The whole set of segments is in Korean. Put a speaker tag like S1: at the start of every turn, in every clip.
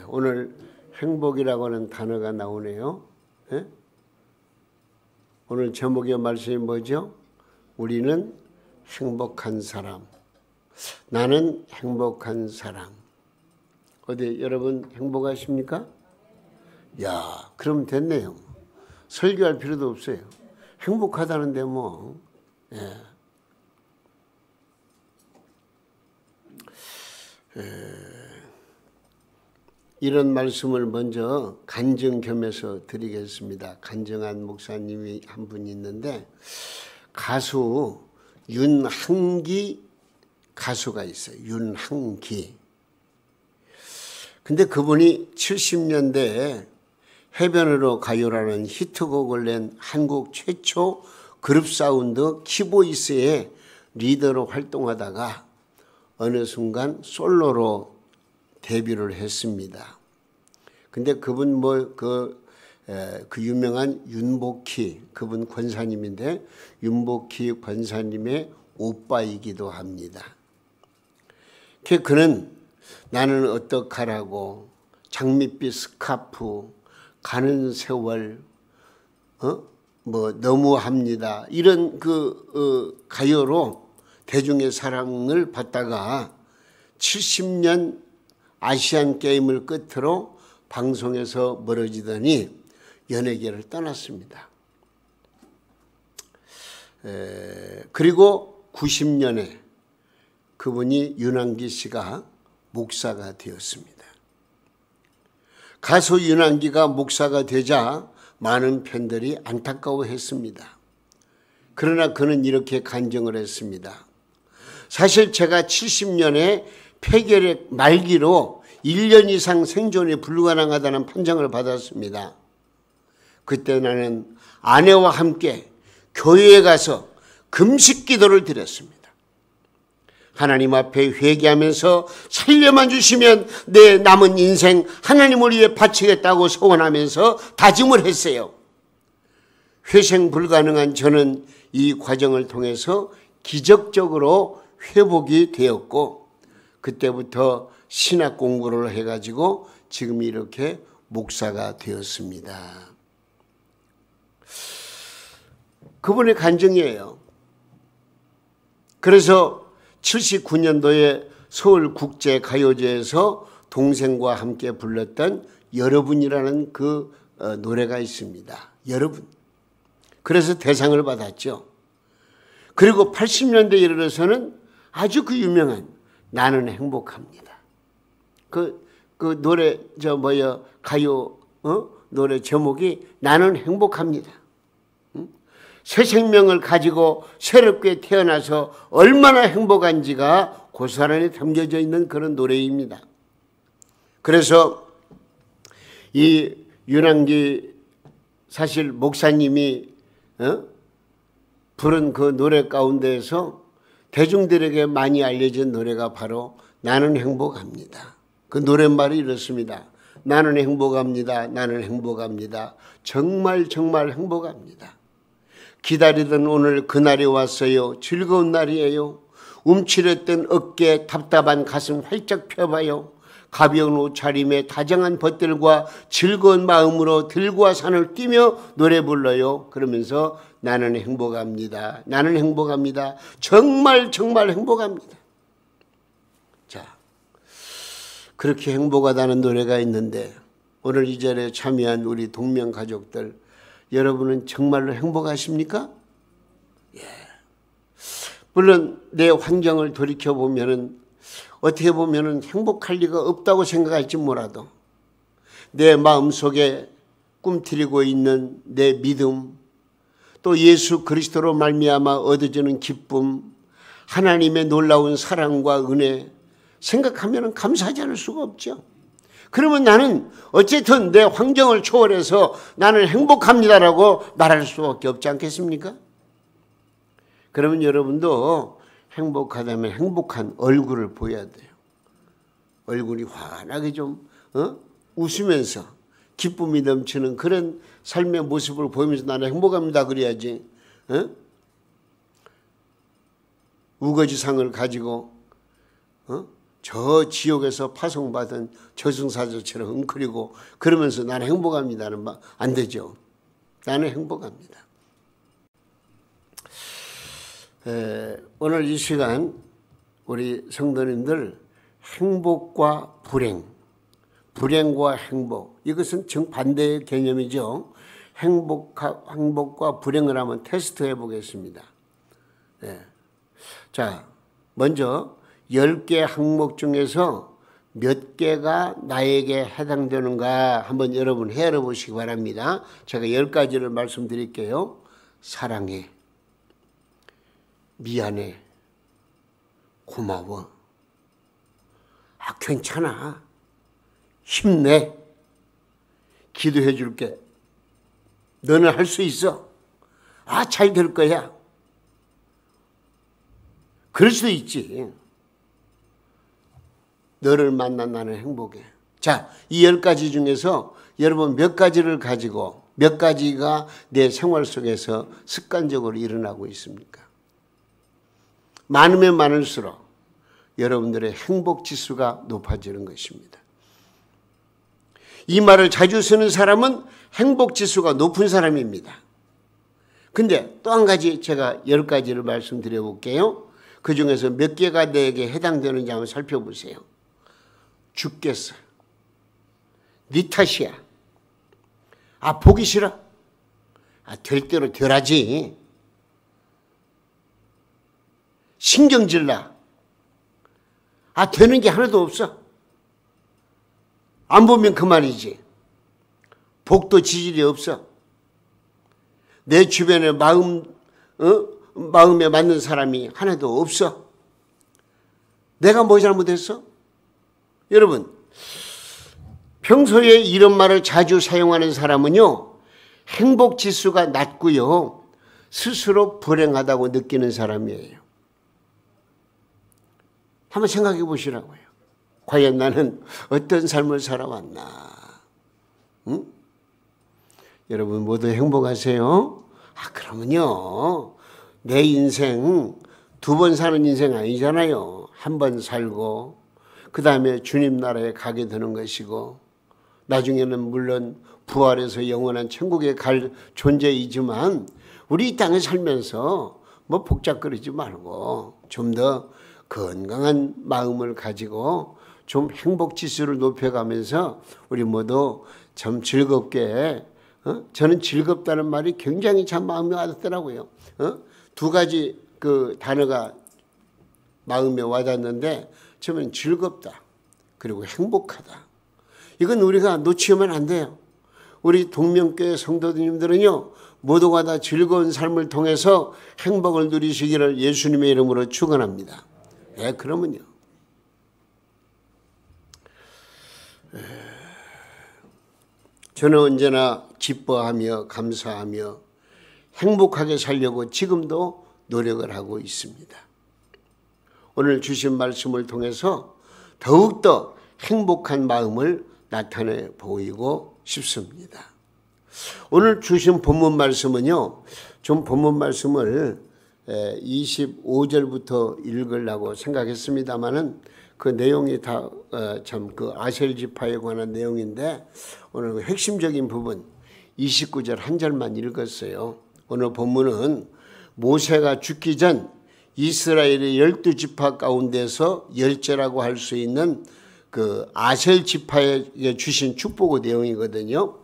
S1: 오늘 행복이라고 하는 단어가 나오네요. 오늘 제목의 말씀이 뭐죠? 우리는 행복한 사람. 나는 행복한 사람. 어디 여러분 행복하십니까? 야, 그럼 됐네요. 설교할 필요도 없어요. 행복하다는데 뭐. 이런 말씀을 먼저 간증 겸해서 드리겠습니다. 간증한 목사님이 한 분 있는데 가수 윤항기 가수가 있어요. 윤항기. 근데 그분이 70년대에 해변으로 가요라는 히트곡을 낸 한국 최초 그룹 사운드 키보이스의 리더로 활동하다가 어느 순간 솔로로 데뷔를 했습니다. 근데 그분 그 유명한 윤복희 그분 권사님인데 윤복희 권사님의 오빠이기도 합니다. 그는 나는 어떡하라고 장밋빛 스카프 가는 세월 뭐 너무합니다 이런 가요로 대중의 사랑을 받다가 70년 아시안 게임을 끝으로 방송에서 멀어지더니 연예계를 떠났습니다. 그리고 90년에 그분이 윤항기 씨가 목사가 되었습니다. 가수 윤항기가 목사가 되자 많은 팬들이 안타까워했습니다. 그러나 그는 이렇게 간증을 했습니다. 사실 제가 70년에 폐결핵 말기로 1년 이상 생존이 불가능하다는 판정을 받았습니다. 그때 나는 아내와 함께 교회에 가서 금식 기도를 드렸습니다. 하나님 앞에 회개하면서 살려만 주시면 내 남은 인생 하나님을 위해 바치겠다고 소원하면서 다짐을 했어요. 회생 불가능한 저는 이 과정을 통해서 기적적으로 회복이 되었고 그때부터 신학 공부를 해가지고 지금 이렇게 목사가 되었습니다. 그분의 간증이에요. 그래서 79년도에 서울국제가요제에서 동생과 함께 불렀던 여러분이라는 그 노래가 있습니다. 여러분. 그래서 대상을 받았죠. 그리고 80년대에 이르러서는 아주 유명한 나는 행복합니다. 그 노래 가요 노래 제목이 나는 행복합니다. 새 생명을 가지고 새롭게 태어나서 얼마나 행복한지가 고스란히 안에 담겨져 있는 그런 노래입니다. 그래서 이 윤항기 사실 목사님이 부른 그 노래 가운데에서 대중들에게 많이 알려진 노래가 바로 나는 행복합니다. 그 노랫말이 이렇습니다. 나는 행복합니다. 나는 행복합니다. 정말 행복합니다. 기다리던 오늘 그날이 왔어요. 즐거운 날이에요. 움츠렸던 어깨 답답한 가슴 활짝 펴봐요. 가벼운 옷차림에 다정한 벗들과 즐거운 마음으로 들과 산을 뛰며 노래 불러요. 그러면서 나는 행복합니다. 나는 행복합니다. 정말 행복합니다. 자, 그렇게 행복하다는 노래가 있는데 오늘 이 자리에 참여한 우리 동명 가족들 여러분은 정말로 행복하십니까? 예. 물론 내 환경을 돌이켜보면은 어떻게 보면은 행복할 리가 없다고 생각할지 몰라도 내 마음속에 꿈틀이고 있는 내 믿음 또 예수 그리스도로 말미암아 얻어지는 기쁨 하나님의 놀라운 사랑과 은혜 생각하면 감사하지 않을 수가 없죠. 그러면 나는 어쨌든 내 환경을 초월해서 나는 행복합니다라고 말할 수밖에 없지 않겠습니까? 그러면 여러분도 행복하다면 행복한 얼굴을 보여야 돼요. 얼굴이 환하게 좀 웃으면서 기쁨이 넘치는 그런 삶의 모습을 보이면서 나는 행복합니다 그래야지. 우거지상을 가지고 저 지옥에서 파송받은 저승사자처럼 웅크리고 그러면서 나는 행복합니다는 말 안 되죠. 나는 행복합니다. 오늘 이 시간 우리 성도님들 행복과 불행, 불행과 행복, 이것은 정반대의 개념이죠. 행복과 불행을 한번 테스트해 보겠습니다. 자, 먼저 10개 항목 중에서 몇 개가 나에게 해당되는가 한번 여러분 헤아려 보시기 바랍니다. 제가 10가지를 말씀드릴게요. 사랑해, 미안해, 고마워, 괜찮아, 힘내, 기도해 줄게, 너는 할 수 있어, 잘 될 거야. 그럴 수도 있지. 너를 만난 나는 행복해. 자, 이 10가지 중에서 여러분 몇 가지를 가지고 몇 가지가 내 생활 속에서 습관적으로 일어나고 있습니까? 많으면 많을수록 여러분들의 행복 지수가 높아지는 것입니다. 이 말을 자주 쓰는 사람은 행복 지수가 높은 사람입니다. 근데 또 한 가지 제가 10가지를 말씀드려 볼게요. 그 중에서 몇 개가 내게 해당되는지 한번 살펴보세요. 죽겠어. 네 탓이야. 보기 싫어. 될 대로 되라지. 신경질 나. 되는 게 하나도 없어. 안 보면 그만이지. 복도 지질이 없어. 내 주변에 마음에 맞는 사람이 하나도 없어. 내가 뭐 잘못했어? 여러분, 평소에 이런 말을 자주 사용하는 사람은요, 행복 지수가 낮고요, 스스로 불행하다고 느끼는 사람이에요. 한번 생각해 보시라고요. 과연 나는 어떤 삶을 살아왔나? 응? 여러분 모두 행복하세요? 그러면요, 내 인생 2번 사는 인생 아니잖아요. 한 번 살고 그 다음에 주님 나라에 가게 되는 것이고, 나중에는 물론 부활해서 영원한 천국에 갈 존재이지만, 우리 이 땅에 살면서 뭐 복잡거리지 말고 좀 더 건강한 마음을 가지고 좀 행복 지수를 높여가면서 우리 모두 참 즐겁게, 저는 즐겁다는 말이 굉장히 참 마음에 와닿더라고요. 2가지 그 단어가 마음에 와닿는데, 처음엔 즐겁다, 그리고 행복하다. 이건 우리가 놓치면 안 돼요. 우리 동명교회 성도님들은요, 모두가 다 즐거운 삶을 통해서 행복을 누리시기를 예수님의 이름으로 축원합니다. 그러면요, 저는 언제나 기뻐하며 감사하며 행복하게 살려고 지금도 노력을 하고 있습니다. 오늘 주신 말씀을 통해서 더욱더 행복한 마음을 나타내 보이고 싶습니다. 오늘 주신 본문 말씀은요, 좀 본문 말씀을 25절부터 읽으려고 생각했습니다만은 그 내용이 다 참 그 아셀 지파에 관한 내용인데, 오늘 핵심적인 부분 29절 한 절만 읽었어요. 오늘 본문은 모세가 죽기 전 이스라엘의 12지파 가운데서 열째라고 할 수 있는 그 아셀 지파에게 주신 축복의 내용이거든요.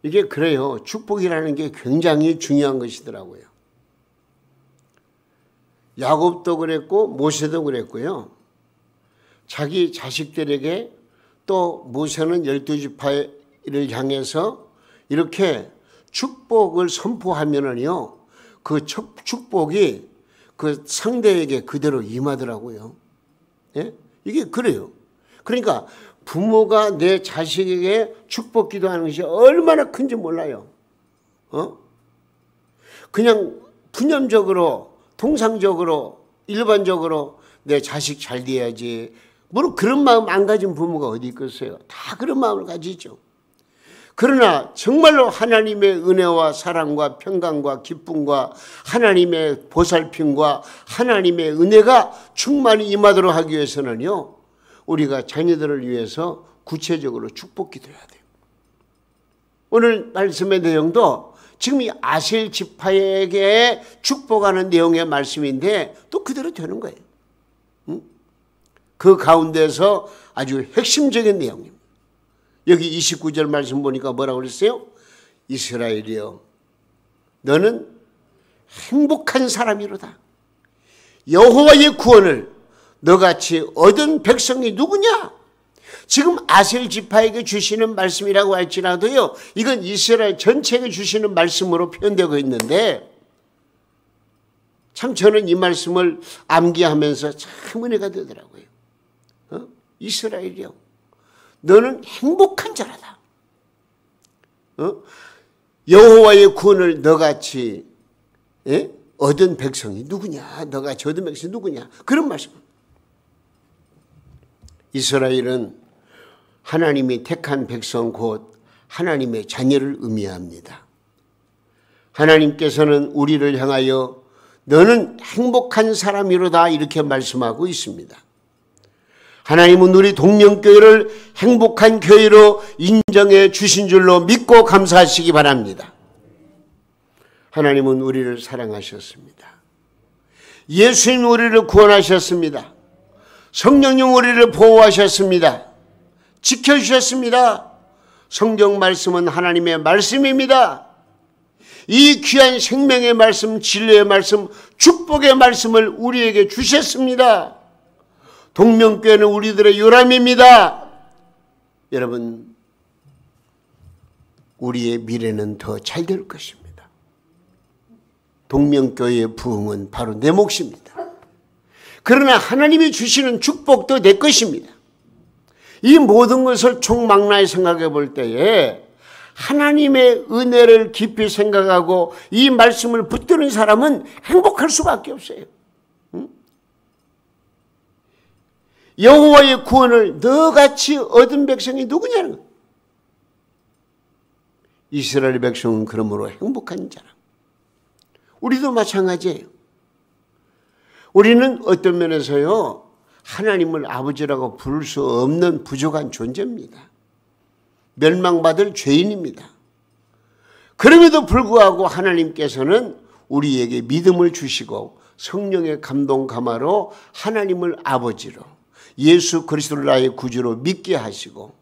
S1: 이게 그래요. 축복이라는 게 굉장히 중요한 것이더라고요. 야곱도 그랬고 모세도 그랬고요. 자기 자식들에게, 또 모세는 12지파를 향해서 이렇게 축복을 선포하면은요, 그 축복이 그 상대에게 그대로 임하더라고요. 이게 그래요. 그러니까 부모가 내 자식에게 축복 기도하는 것이 얼마나 큰지 몰라요. 그냥 푸념적으로, 통상적으로, 일반적으로 내 자식 잘 돼야지, 물론 그런 마음 안 가진 부모가 어디 있겠어요. 다 그런 마음을 가지죠. 그러나 정말로 하나님의 은혜와 사랑과 평강과 기쁨과 하나님의 보살핌과 하나님의 은혜가 충만히 임하도록 하기 위해서는요, 우리가 자녀들을 위해서 구체적으로 축복 기도해야 돼요. 오늘 말씀의 내용도 지금 이 아셀 지파에게 축복하는 내용의 말씀인데 또 그대로 되는 거예요. 그 가운데서 아주 핵심적인 내용입니다. 여기 29절 말씀 보니까 뭐라고 그랬어요? 이스라엘이여, 너는 행복한 사람이로다. 여호와의 구원을 너같이 얻은 백성이 누구냐? 지금 아셀 지파에게 주시는 말씀이라고 할지라도요, 이건 이스라엘 전체에게 주시는 말씀으로 표현되고 있는데, 참 저는 이 말씀을 암기하면서 참 은혜가 되더라고요. 이스라엘이여, 너는 행복한 자라다. 여호와의 구원을 너같이 얻은 백성이 누구냐? 너같이 얻은 백성이 누구냐? 그런 말씀. 이스라엘은 하나님이 택한 백성 곧 하나님의 자녀를 의미합니다. 하나님께서는 우리를 향하여 너는 행복한 사람이로다 이렇게 말씀하고 있습니다. 하나님은 우리 동명교회를 행복한 교회로 인정해 주신 줄로 믿고 감사하시기 바랍니다. 하나님은 우리를 사랑하셨습니다. 예수님 우리를 구원하셨습니다. 성령님 우리를 보호하셨습니다. 지켜주셨습니다. 성경 말씀은 하나님의 말씀입니다. 이 귀한 생명의 말씀, 진리의 말씀, 축복의 말씀을 우리에게 주셨습니다. 동명교회는 우리들의 요람입니다. 여러분, 우리의 미래는 더 잘 될 것입니다. 동명교회의 부흥은 바로 내 몫입니다. 그러나 하나님이 주시는 축복도 내 것입니다. 이 모든 것을 총망라해 생각해 볼 때에 하나님의 은혜를 깊이 생각하고 이 말씀을 붙드는 사람은 행복할 수밖에 없어요. 여호와의 구원을 너같이 얻은 백성이 누구냐는 거예요. 이스라엘 백성은 그러므로 행복한 자라. 우리도 마찬가지예요. 우리는 어떤 면에서요, 하나님을 아버지라고 부를 수 없는 부족한 존재입니다. 멸망받을 죄인입니다. 그럼에도 불구하고 하나님께서는 우리에게 믿음을 주시고 성령의 감동 감화로 하나님을 아버지로, 예수 그리스도를 나의 구주로 믿게 하시고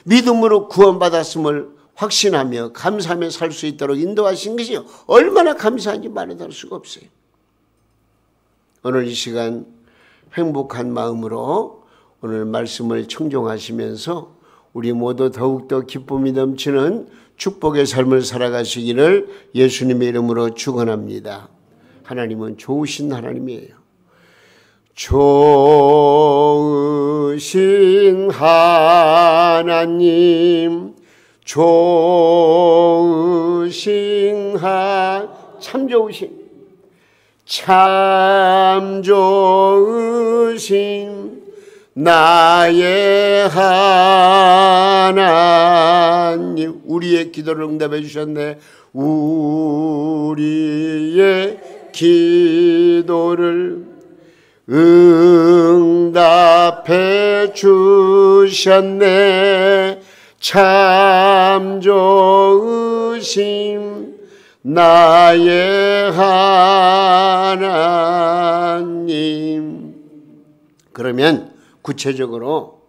S1: 믿음으로 구원받았음을 확신하며 감사하며 살 수 있도록 인도하신 것이 얼마나 감사한지 말해달 수가 없어요. 오늘 이 시간 행복한 마음으로 오늘 말씀을 청종하시면서 우리 모두 더욱더 기쁨이 넘치는 축복의 삶을 살아가시기를 예수님의 이름으로 축원합니다. 하나님은 좋으신 하나님이에요. 좋으신 하나님, 좋으신 참 좋으신, 참 좋으신 나의 하나님, 우리의 기도를 응답해 주셨네. 우리의 기도를 응답해 주셨네. 참 좋으신 나의 하나님. 그러면 구체적으로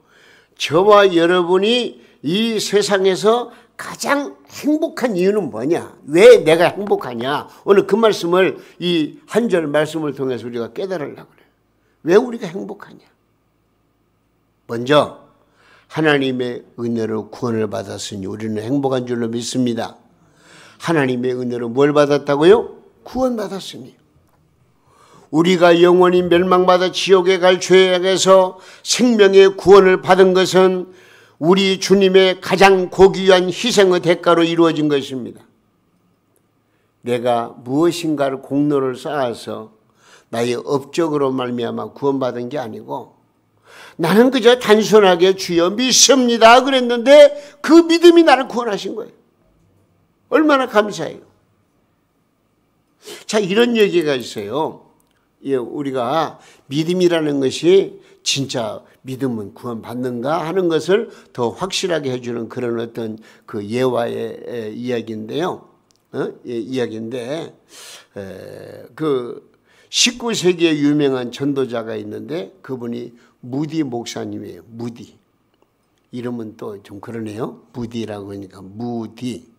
S1: 저와 여러분이 이 세상에서 가장 행복한 이유는 뭐냐? 왜 내가 행복하냐? 오늘 그 말씀을 이 한 절 말씀을 통해서 우리가 깨달으려고 그래요. 왜 우리가 행복하냐? 먼저 하나님의 은혜로 구원을 받았으니 우리는 행복한 줄로 믿습니다. 하나님의 은혜로 뭘 받았다고요? 구원받았으니. 우리가 영원히 멸망받아 지옥에 갈 죄악에서 생명의 구원을 받은 것은 우리 주님의 가장 고귀한 희생의 대가로 이루어진 것입니다. 내가 무엇인가를 공로를 쌓아서 나의 업적으로 말미암아 구원받은 게 아니고 나는 그저 단순하게 주여 믿습니다 그랬는데 그 믿음이 나를 구원하신 거예요. 얼마나 감사해요. 자, 이런 얘기가 있어요. 예, 우리가 믿음이라는 것이 진짜 믿음은 구원받는가 하는 것을 더 확실하게 해주는 그런 어떤 그 예화의 이야기인데요. 이야기인데, 그 19세기에 유명한 전도자가 있는데 그분이 무디 목사님이에요. 무디. 이름은 또 좀 그러네요. 무디라고 하니까 무디.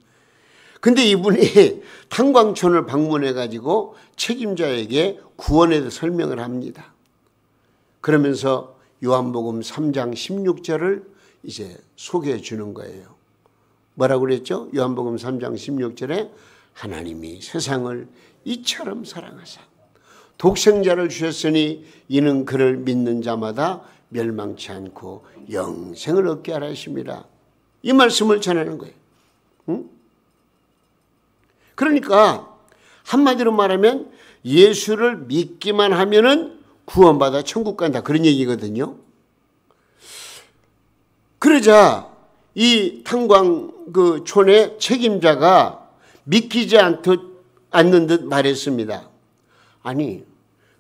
S1: 근데 이분이 탄광촌을 방문해 가지고 책임자에게 구원에 대해 설명을 합니다. 그러면서 요한복음 3장 16절을 이제 소개해 주는 거예요. 뭐라고 그랬죠? 요한복음 3장 16절에 하나님이 세상을 이처럼 사랑하사 독생자를 주셨으니 이는 그를 믿는 자마다 멸망치 않고 영생을 얻게 하라 하심이라. 이 말씀을 전하는 거예요. 응? 그러니까 한마디로 말하면 예수를 믿기만 하면은 구원받아 천국 간다. 그런 얘기거든요. 그러자 이 탄광 그 촌의 책임자가 믿기지 않는 듯 말했습니다. 아니,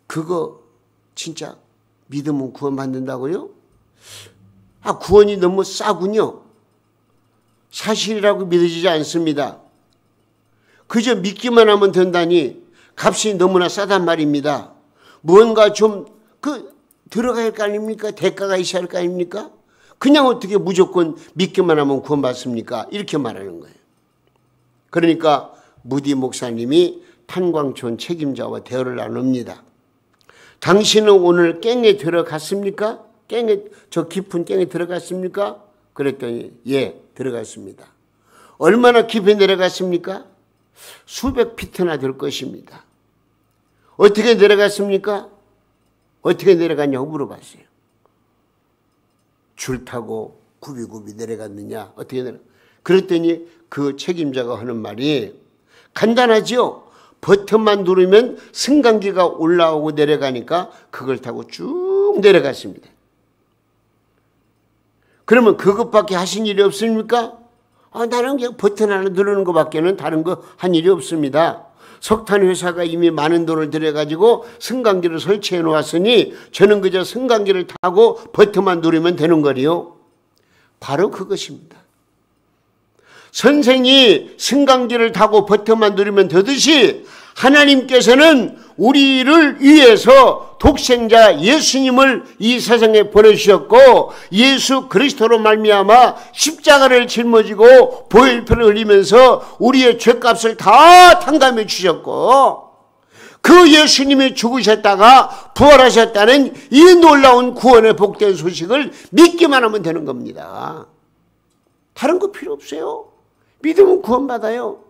S1: 그거 진짜 믿으면 구원받는다고요? 아, 구원이 너무 싸군요. 사실이라고 믿어지지 않습니다. 그저 믿기만 하면 된다니 값이 너무나 싸단 말입니다. 무언가 좀 들어갈 거 아닙니까? 대가가 있어야 할 거 아닙니까? 그냥 어떻게 무조건 믿기만 하면 구원받습니까? 이렇게 말하는 거예요. 그러니까 무디 목사님이 탄광촌 책임자와 대화를 나눕니다. 당신은 오늘 깽에 들어갔습니까? 저 깊은 깽에 들어갔습니까? 그랬더니 예, 들어갔습니다. 얼마나 깊이 내려갔습니까? 수백 피트나 될 것입니다. 어떻게 내려갔습니까? 어떻게 내려갔냐고 물어봤어요. 줄 타고 굽이굽이 내려갔느냐? 어떻게 그랬더니 그 책임자가 하는 말이 간단하죠? 버튼만 누르면 승강기가 올라오고 내려가니까 그걸 타고 쭉 내려갔습니다. 그러면 그것밖에 하신 일이 없습니까? 나는 그냥 버튼 하나 누르는 것밖에는 다른 거 한 일이 없습니다. 석탄 회사가 이미 많은 돈을 들여가지고 승강기를 설치해 놓았으니 저는 그저 승강기를 타고 버튼만 누르면 되는 거리요. 바로 그것입니다. 선생이 승강기를 타고 버튼만 누르면 되듯이 하나님께서는 우리를 위해서 독생자 예수님을 이 세상에 보내주셨고 예수 그리스도로 말미암아 십자가를 짊어지고 보혈표를 흘리면서 우리의 죄값을 다 탕감해 주셨고 그 예수님이 죽으셨다가 부활하셨다는 이 놀라운 구원의 복된 소식을 믿기만 하면 되는 겁니다. 다른 거 필요 없어요. 믿으면 구원받아요.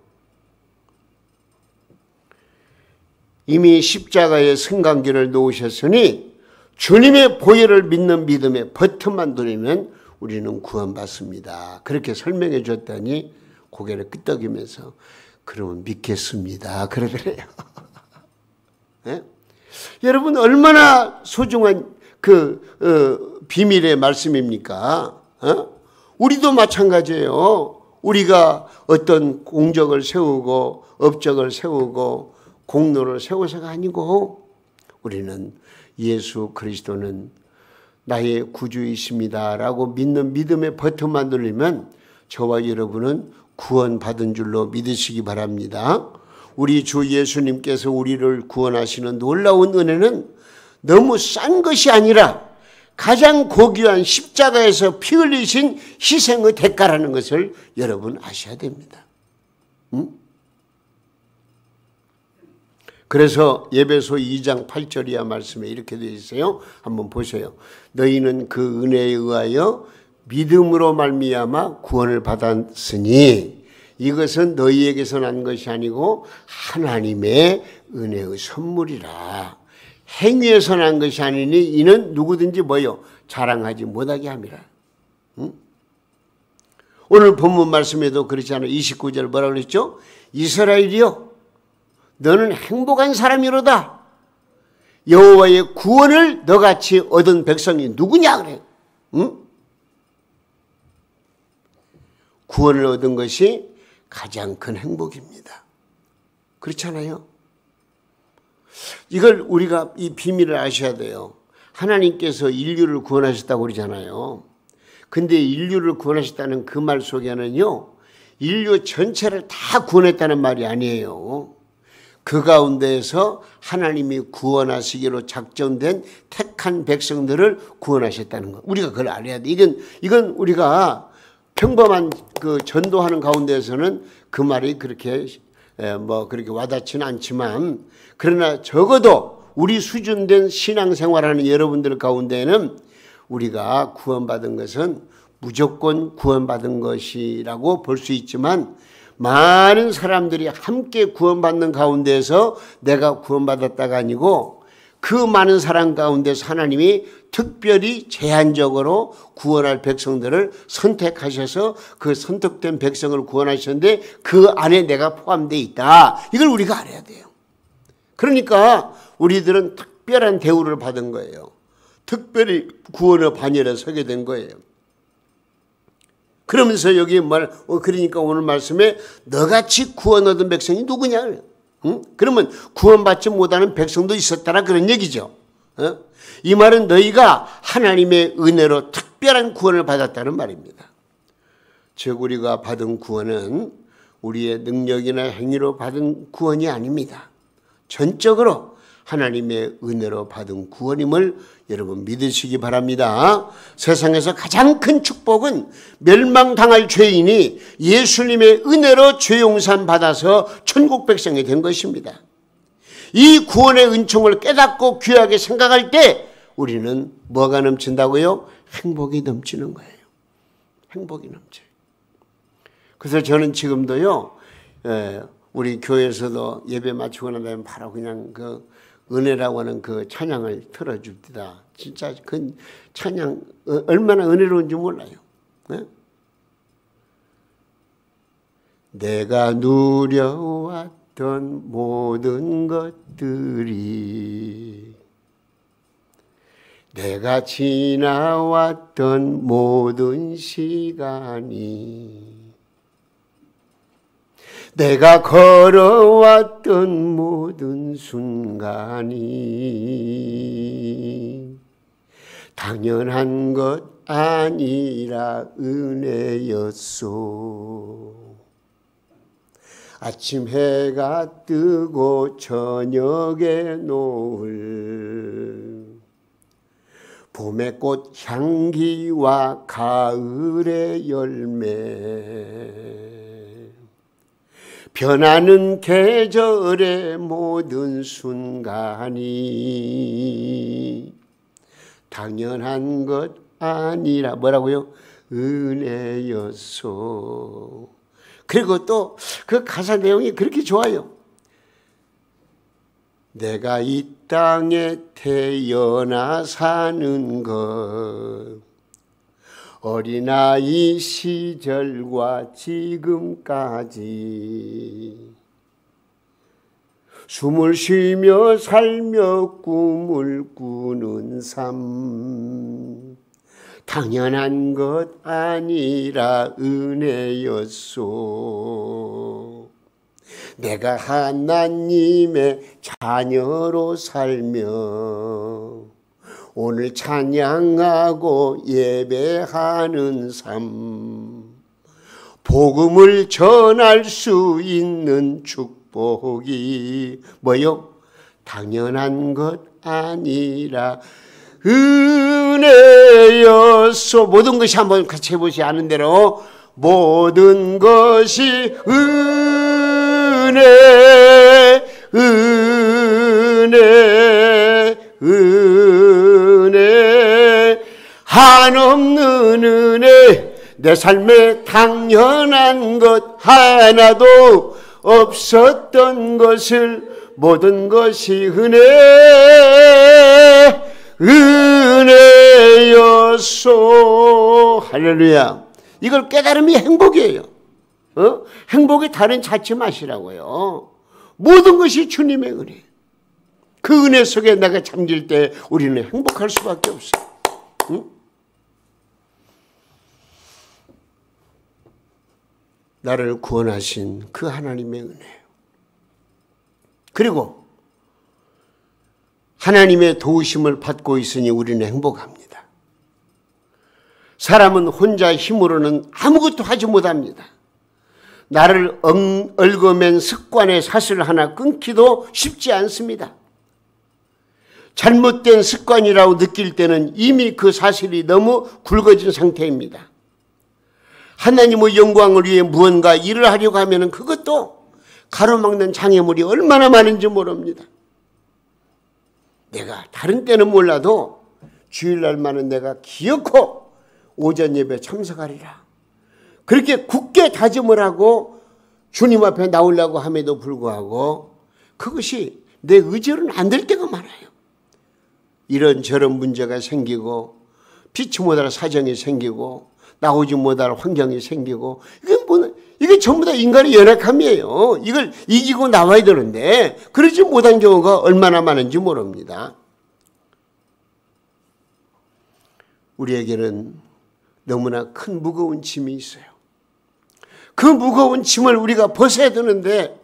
S1: 이미 십자가에 승강기를 놓으셨으니 주님의 보혈을 믿는 믿음에 버튼만 누르면 우리는 구원받습니다. 그렇게 설명해 줬더니 고개를 끄덕이면서 그러면 믿겠습니다. 그러더래요. 네? 여러분 얼마나 소중한 비밀의 말씀입니까? 우리도 마찬가지예요. 우리가 어떤 공적을 세우고 업적을 세우고 공로를 세워서가 아니고 우리는 예수 그리스도는 나의 구주이십니다 라고 믿는 믿음의 버튼만 누르면 저와 여러분은 구원받은 줄로 믿으시기 바랍니다. 우리 주 예수님께서 우리를 구원하시는 놀라운 은혜는 너무 싼 것이 아니라 가장 고귀한 십자가에서 피 흘리신 희생의 대가라는 것을 여러분 아셔야 됩니다. 그래서 에베소 2장 8절 이하 말씀에 이렇게 되어 있어요. 한번 보세요. 너희는 그 은혜에 의하여 믿음으로 말미암아 구원을 받았으니 이것은 너희에게서 난 것이 아니고 하나님의 은혜의 선물이라. 행위에서 난 것이 아니니 이는 누구든지 뭐요? 자랑하지 못하게 함이라. 오늘 본문 말씀에도 그렇지 않아요? 29절 뭐라고 그랬죠? 이스라엘이요 너는 행복한 사람이로다. 여호와의 구원을 너같이 얻은 백성이 누구냐 그래요. 응? 구원을 얻은 것이 가장 큰 행복입니다. 그렇잖아요. 이걸 우리가 이 비밀을 아셔야 돼요. 하나님께서 인류를 구원하셨다고 그러잖아요. 근데 인류를 구원하셨다는 그 말 속에는요, 인류 전체를 다 구원했다는 말이 아니에요. 그 가운데에서 하나님이 구원하시기로 작정된 택한 백성들을 구원하셨다는 거. 우리가 그걸 알아야 돼. 이건 우리가 평범한 그 전도하는 가운데에서는 그 말이 그렇게 그렇게 와닿지는 않지만, 그러나 적어도 우리 수준된 신앙생활하는 여러분들 가운데는 우리가 구원받은 것은 무조건 구원받은 것이라고 볼 수 있지만, 많은 사람들이 함께 구원받는 가운데서 내가 구원받았다가 아니고, 그 많은 사람 가운데서 하나님이 특별히 제한적으로 구원할 백성들을 선택하셔서 그 선택된 백성을 구원하셨는데 그 안에 내가 포함되어 있다. 이걸 우리가 알아야 돼요. 그러니까 우리들은 특별한 대우를 받은 거예요. 특별히 구원의 반열에 서게 된 거예요. 그러면서 여기 그러니까 오늘 말씀에 너같이 구원 얻은 백성이 누구냐? 응? 그러면 구원받지 못하는 백성도 있었다라 그런 얘기죠. 이 말은 너희가 하나님의 은혜로 특별한 구원을 받았다는 말입니다. 즉 우리가 받은 구원은 우리의 능력이나 행위로 받은 구원이 아닙니다. 전적으로 하나님의 은혜로 받은 구원임을 여러분 믿으시기 바랍니다. 세상에서 가장 큰 축복은 멸망당할 죄인이 예수님의 은혜로 죄 용산 받아서 천국 백성이 된 것입니다. 이 구원의 은총을 깨닫고 귀하게 생각할 때 우리는 뭐가 넘친다고요? 행복이 넘치는 거예요. 행복이 넘쳐요. 그래서 저는 지금도요, 우리 교회에서도 예배 마치고 난 다음에 바로 그냥 그 은혜라고 하는 그 찬양을 틀어줍니다. 진짜 그 찬양 얼마나 은혜로운지 몰라요. 네? 내가 누려왔던 모든 것들이, 내가 지나왔던 모든 시간이, 내가 걸어왔던 모든 순간이 당연한 것 아니라 은혜였소. 아침 해가 뜨고 저녁에 노을, 봄의 꽃 향기와 가을의 열매, 변하는 계절의 모든 순간이 당연한 것 아니라 뭐라고요? 은혜였소. 그리고 또 그 가사 내용이 그렇게 좋아요. 내가 이 땅에 태어나 사는 것, 어린아이 시절과 지금까지 숨을 쉬며 살며 꿈을 꾸는 삶, 당연한 것 아니라 은혜였소. 내가 하나님의 자녀로 살며 오늘 찬양하고 예배하는 삶, 복음을 전할 수 있는 축복이 뭐요? 당연한 것 아니라 은혜였소. 모든 것이 한번 같이 해보시 아는 대로 모든 것이 은혜, 은혜, 은혜, 한없는 은혜, 내 삶에 당연한 것 하나도 없었던 것을 모든 것이 은혜, 은혜였소. 할렐루야. 이걸 깨달음이 행복이에요. 행복이 다른 찾지 마시라고요. 모든 것이 주님의 은혜. 그 은혜 속에 내가 잠길 때 우리는 행복할 수밖에 없어요. 응? 나를 구원하신 그 하나님의 은혜, 그리고 하나님의 도우심을 받고 있으니 우리는 행복합니다. 사람은 혼자 힘으로는 아무것도 하지 못합니다. 나를 얽어맨 습관의 사슬 하나 끊기도 쉽지 않습니다. 잘못된 습관이라고 느낄 때는 이미 그 사슬이 너무 굵어진 상태입니다. 하나님의 영광을 위해 무언가 일을 하려고 하면 그것도 가로막는 장애물이 얼마나 많은지 모릅니다. 내가 다른 때는 몰라도 주일날만은 내가 기어코 오전 예배 참석하리라. 그렇게 굳게 다짐을 하고 주님 앞에 나오려고 함에도 불구하고 그것이 내 의지로는 안 될 때가 많아요. 이런저런 문제가 생기고 피치 못할 사정이 생기고 나오지 못할 환경이 생기고 이게 전부 다 인간의 연약함이에요. 이걸 이기고 나와야 되는데 그러지 못한 경우가 얼마나 많은지 모릅니다. 우리에게는 너무나 큰 무거운 짐이 있어요. 그 무거운 짐을 우리가 벗어야 되는데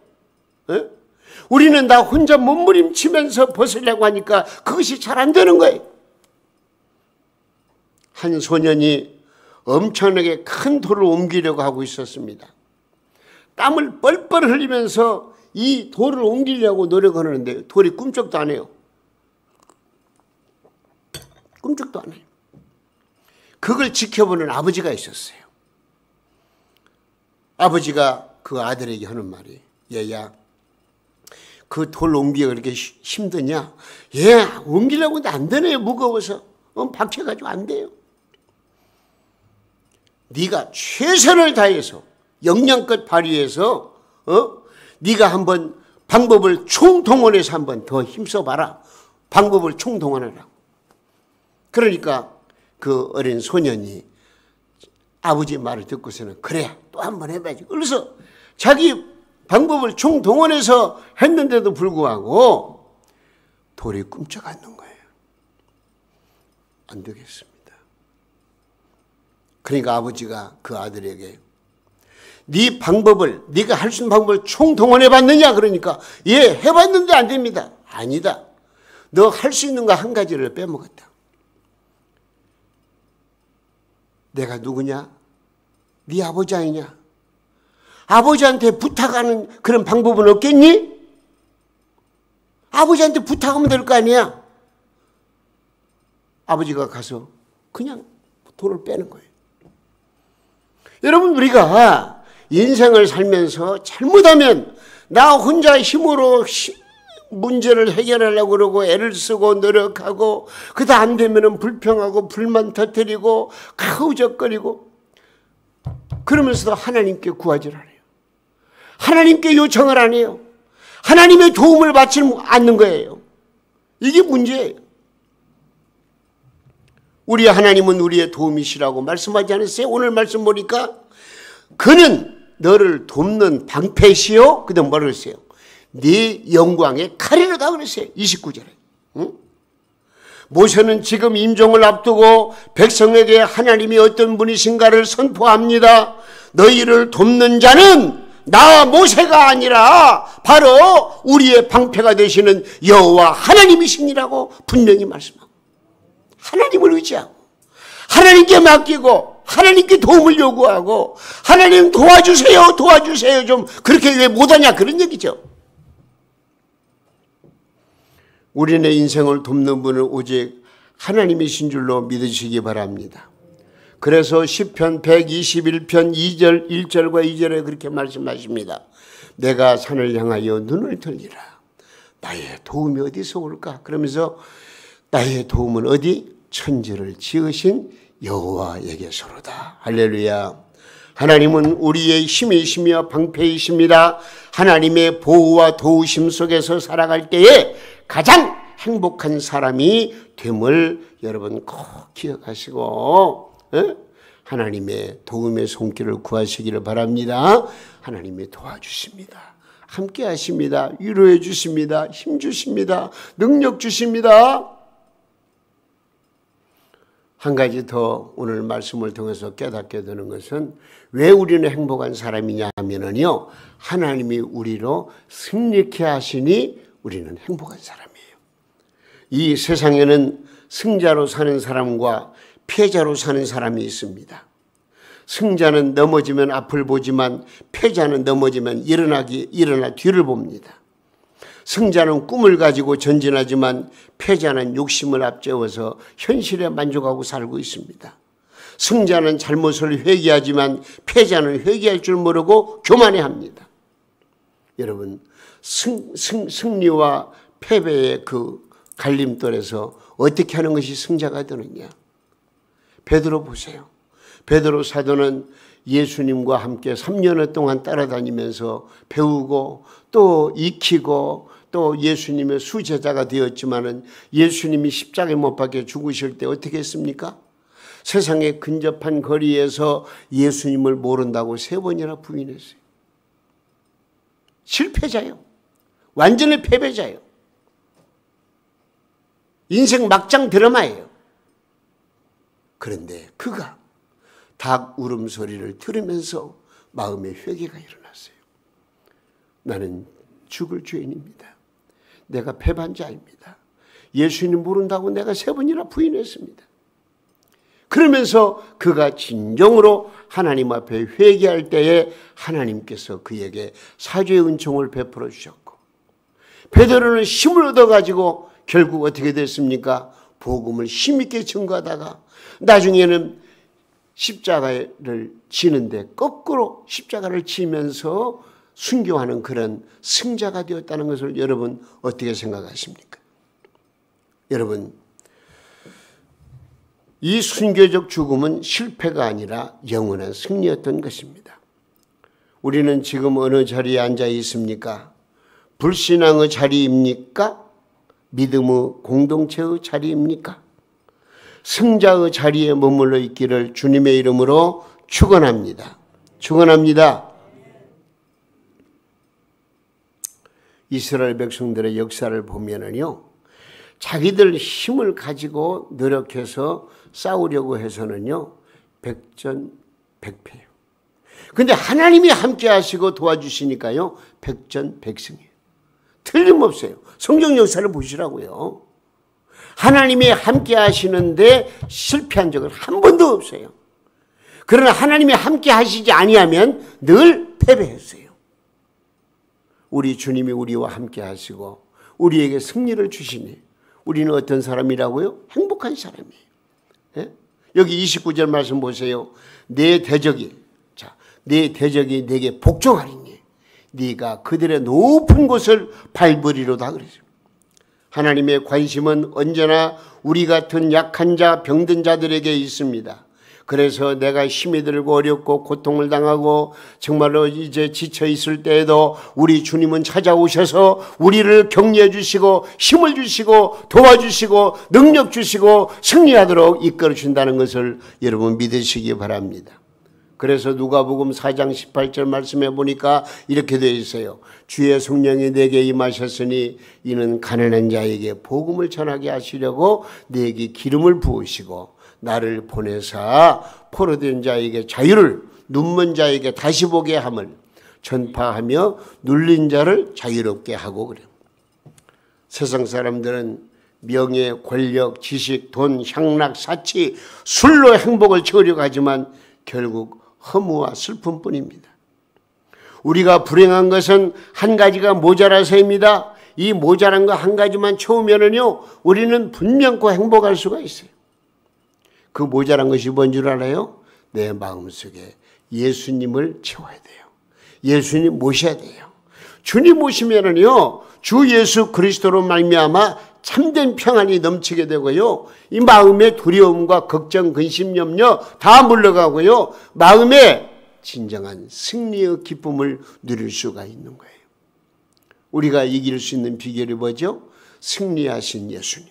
S1: 우리는 나 혼자 몸부림치면서 벗으려고 하니까 그것이 잘 안 되는 거예요. 한 소년이 엄청나게 큰 돌을 옮기려고 하고 있었습니다. 땀을 뻘뻘 흘리면서 이 돌을 옮기려고 노력하는데 돌이 꿈쩍도 안 해요. 꿈쩍도 안 해요. 그걸 지켜보는 아버지가 있었어요. 아버지가 그 아들에게 하는 말이, 얘야, 그 돌 옮기기가 그렇게 힘드냐? 얘 옮기려고 하는데 안 되네, 무거워서. 박혀가지고 안 돼요. 네가 최선을 다해서 역량껏 발휘해서 네가 한번 방법을 총동원해서 한번 더 힘써봐라. 방법을 총동원하라. 그러니까 그 어린 소년이 아버지 말을 듣고서는 그래 또 한번 해봐야지. 그래서 자기 방법을 총동원해서 했는데도 불구하고 돌이 꿈쩍 않는 거예요. 안 되겠습니다. 그러니까 아버지가 그 아들에게 네 방법을, 네가 할 수 있는 방법을 총동원해봤느냐? 그러니까 예, 해봤는데 안 됩니다. 아니다. 너 할 수 있는 거 한 가지를 빼먹었다. 내가 누구냐? 네 아버지 아니냐? 아버지한테 부탁하는 그런 방법은 없겠니? 아버지한테 부탁하면 될 거 아니야? 아버지가 가서 그냥 돌을 빼는 거예요. 여러분, 우리가 인생을 살면서 잘못하면 나 혼자 힘으로 문제를 해결하려고 그러고 애를 쓰고 노력하고 그다 안 되면은 불평하고 불만 터뜨리고 가우적거리고 그러면서도 하나님께 구하질 않아요. 하나님께 요청을 안 해요. 하나님의 도움을 받지 않는 거예요. 이게 문제예요. 우리 하나님은 우리의 도움이시라고 말씀하지 않았어요? 오늘 말씀 보니까 그는 너를 돕는 방패시요. 그다음 뭐라고 했어요? 네 영광의 칼이로다 그랬어요. 29절에. 응? 모세는 지금 임종을 앞두고 백성에게 하나님이 어떤 분이신가를 선포합니다. 너희를 돕는 자는 나 모세가 아니라 바로 우리의 방패가 되시는 여호와 하나님이시니라고 분명히 말씀하고 하나님을 의지하고 하나님께 맡기고 하나님께 도움을 요구하고 하나님 도와주세요 도와주세요 좀 그렇게 왜 못하냐 그런 얘기죠. 우리네 인생을 돕는 분은 오직 하나님이신 줄로 믿으시기 바랍니다. 그래서 시편 121편 2절 1절과 2절에 그렇게 말씀하십니다. 내가 산을 향하여 눈을 들리라. 나의 도움이 어디서 올까? 그러면서 나의 도움은 어디? 천지를 지으신 여호와에게서로다. 할렐루야. 하나님은 우리의 힘이시며 방패이십니다. 하나님의 보호와 도우심 속에서 살아갈 때에 가장 행복한 사람이 됨을 여러분 꼭 기억하시고 하나님의 도움의 손길을 구하시기를 바랍니다. 하나님이 도와주십니다. 함께 하십니다. 위로해 주십니다. 힘 주십니다. 능력 주십니다. 한 가지 더 오늘 말씀을 통해서 깨닫게 되는 것은 왜 우리는 행복한 사람이냐 하면은요, 하나님이 우리로 승리케 하시니 우리는 행복한 사람이에요. 이 세상에는 승자로 사는 사람과 패자로 사는 사람이 있습니다. 승자는 넘어지면 앞을 보지만 패자는 넘어지면 일어나 뒤를 봅니다. 승자는 꿈을 가지고 전진하지만 패자는 욕심을 앞세워서 현실에 만족하고 살고 있습니다. 승자는 잘못을 회개하지만 패자는 회개할 줄 모르고 교만해합니다. 여러분, 승리와 패배의 그 갈림돌에서 어떻게 하는 것이 승자가 되느냐? 베드로 보세요. 베드로 사도는 예수님과 함께 3년여 동안 따라다니면서 배우고 또 익히고 또 예수님의 수제자가 되었지만은 예수님이 십자가에 못 박혀 죽으실 때 어떻게 했습니까? 세상에 근접한 거리에서 예수님을 모른다고 3번이나 부인했어요. 실패자예요. 완전히 패배자예요. 인생 막장 드라마예요. 그런데 그가 닭 울음소리를 들으면서 마음의 회개가 일어났어요. 나는 죽을 죄인입니다. 내가 패반자입니다. 예수님 모른다고 내가 3번이나 부인했습니다. 그러면서 그가 진정으로 하나님 앞에 회개할 때에 하나님께서 그에게 사죄의 은총을 베풀어 주셨고, 베드로는 힘을 얻어가지고 결국 어떻게 됐습니까? 복음을 힘있게 증거하다가 나중에는 십자가를 지는데 거꾸로 십자가를 지면서 순교하는 그런 승자가 되었다는 것을 여러분 어떻게 생각하십니까? 여러분, 이 순교적 죽음은 실패가 아니라 영원한 승리였던 것입니다. 우리는 지금 어느 자리에 앉아 있습니까? 불신앙의 자리입니까? 믿음의 공동체의 자리입니까? 승자의 자리에 머물러 있기를 주님의 이름으로 축원합니다. 축원합니다. 이스라엘 백성들의 역사를 보면은요, 자기들 힘을 가지고 노력해서 싸우려고 해서는요, 백전백패예요. 근데 하나님이 함께 하시고 도와주시니까요, 백전백승이에요. 틀림없어요. 성경 역사를 보시라고요. 하나님이 함께 하시는데 실패한 적은 한 번도 없어요. 그러나 하나님이 함께 하시지 아니하면 늘 패배했어요. 우리 주님이 우리와 함께 하시고 우리에게 승리를 주시니 우리는 어떤 사람이라고요? 행복한 사람이에요. 예? 여기 29절 말씀 보세요. 내 대적이 내게 복종하리니 네가 그들의 높은 곳을 밟으리로다 그랬어요. 하나님의 관심은 언제나 우리 같은 약한 자, 병든 자들에게 있습니다. 그래서 내가 힘이 들고 어렵고 고통을 당하고 정말로 이제 지쳐 있을 때에도 우리 주님은 찾아오셔서 우리를 격려해 주시고 힘을 주시고 도와주시고 능력 주시고 승리하도록 이끌어 준다는 것을 여러분 믿으시기 바랍니다. 그래서 누가복음 4장 18절 말씀해 보니까 이렇게 되어 있어요. 주의 성령이 내게 임하셨으니 이는 가난한 자에게 복음을 전하게 하시려고 내게 기름을 부으시고 나를 보내사 포로된 자에게 자유를, 눈먼 자에게 다시 보게 함을 전파하며 눌린 자를 자유롭게 하고 그래요. 세상 사람들은 명예, 권력, 지식, 돈, 향락, 사치, 술로 행복을 채우려고 하지만 결국 허무와 슬픔뿐입니다. 우리가 불행한 것은 한 가지가 모자라서입니다. 이 모자란 거 한 가지만 채우면은요, 우리는 분명코 행복할 수가 있어요. 그 모자란 것이 뭔 줄 알아요? 내 마음속에 예수님을 채워야 돼요. 예수님 모셔야 돼요. 주님 모시면은요, 주 예수 그리스도로 말미암아 참된 평안이 넘치게 되고요, 이 마음의 두려움과 걱정, 근심, 염려 다 물러가고요, 마음에 진정한 승리의 기쁨을 누릴 수가 있는 거예요. 우리가 이길 수 있는 비결이 뭐죠? 승리하신 예수님,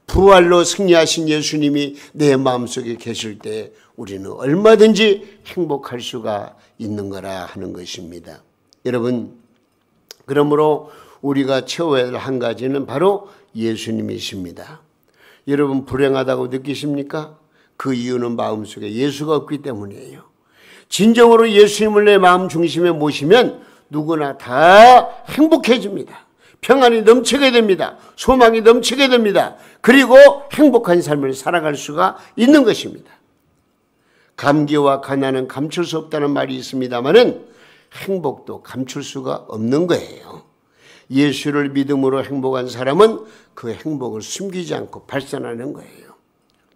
S1: 부활로 승리하신 예수님이 내 마음속에 계실 때 우리는 얼마든지 행복할 수가 있는 거라 하는 것입니다. 여러분, 그러므로 우리가 채워야 할 한 가지는 바로 예수님이십니다. 여러분 불행하다고 느끼십니까? 그 이유는 마음속에 예수가 없기 때문이에요. 진정으로 예수님을 내 마음 중심에 모시면 누구나 다 행복해집니다. 평안이 넘치게 됩니다. 소망이 넘치게 됩니다. 그리고 행복한 삶을 살아갈 수가 있는 것입니다. 감기와 가난은 감출 수 없다는 말이 있습니다마는 행복도 감출 수가 없는 거예요. 예수를 믿음으로 행복한 사람은 그 행복을 숨기지 않고 발산하는 거예요.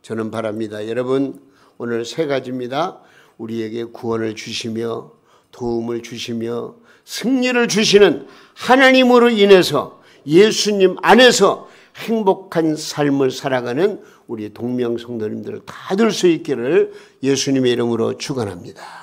S1: 저는 바랍니다. 여러분 오늘 세 가지입니다. 우리에게 구원을 주시며 도움을 주시며 승리를 주시는 하나님으로 인해서 예수님 안에서 행복한 삶을 살아가는 우리 동명성도님들 다 될 수 있기를 예수님의 이름으로 축원합니다.